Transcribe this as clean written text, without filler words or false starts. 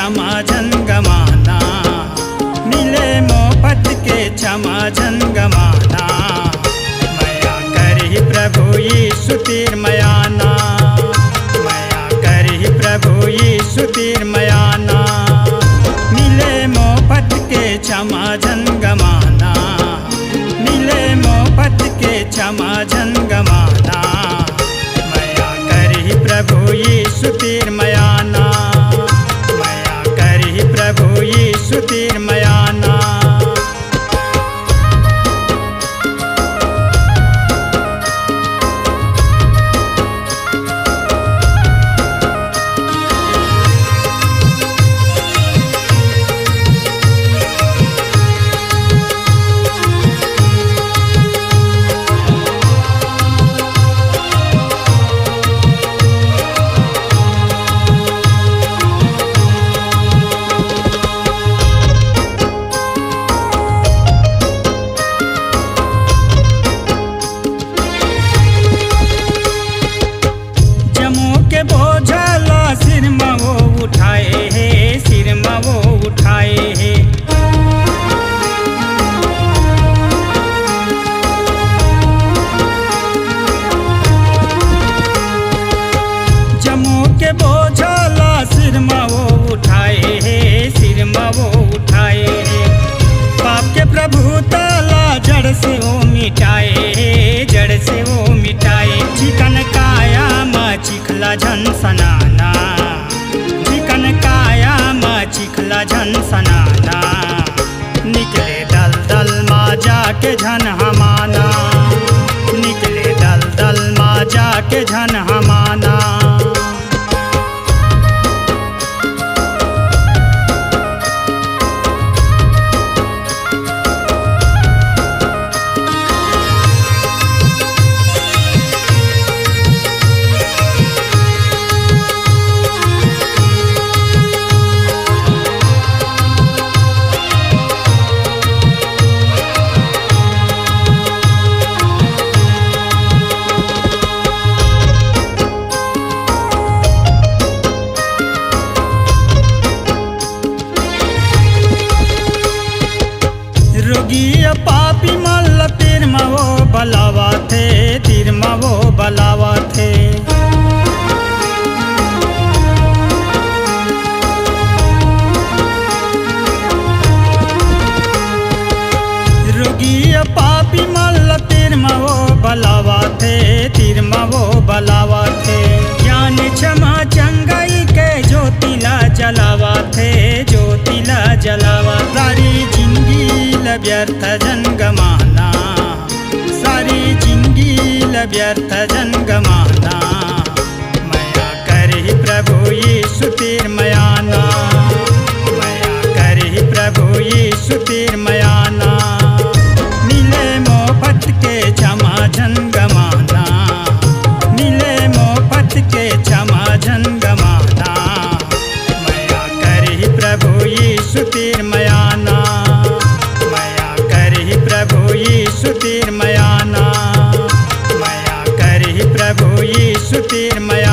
क्षमा झंगमाना, मिले मोफत के क्षमा झंगमाना। मया करहि प्रभु यीशु तीर मयाना, मया करहि प्रभु यीशु तीर मयाना। मिले मोफत के क्षमा झंगमाना, मिले मोफत के क्षमा झंगमाना। मया करहि प्रभु यीशु तीर मयाना, मया करहि प्रभु यीशु तीर मयाना। सिर में वो उठाए है, सिर में वो उठाए है। जमो के बोझला सिर में वो उठाए है, सिर में वो उठाए है। पाप के प्रभु ताला जड़ से वो मिटाए है, जड़ से वो मिटाए। चिकन काया में चिखला झन सनाना, चिकन काया में चिखला झन सनाना। निकले दल दल माँ जाके झन हमाना, निकले दल दल माँ जाके झन हमाना। रोगी पापी मल्ल तीर में वो बलावा थे, तीर में वो बलावा थे। रोगी पापी मल्ल तीर में वो बलावा थे, तीर में वो बलावा थे। ज्ञान क्षमा चंगाई के ज्योतिला जलावा थे, ज्योतिला जलावा। सारी जिंदगी व्यर्थ जन गमाना, सारी जिंदगी व्यर्थ जन गमाना। मया करहि प्रभु यीशु तीर मयाना, मया करहि प्रभु यीशु तीर मयाना। मिले मोफत के क्षमा झन गमाना, मिले मोफत के क्षमा झन गमाना। मया करहि प्रभु यीशु तीर मयाना, प्रभु यीशु तीर मयाना, मया करहि प्रभु यीशु तीर मयाना।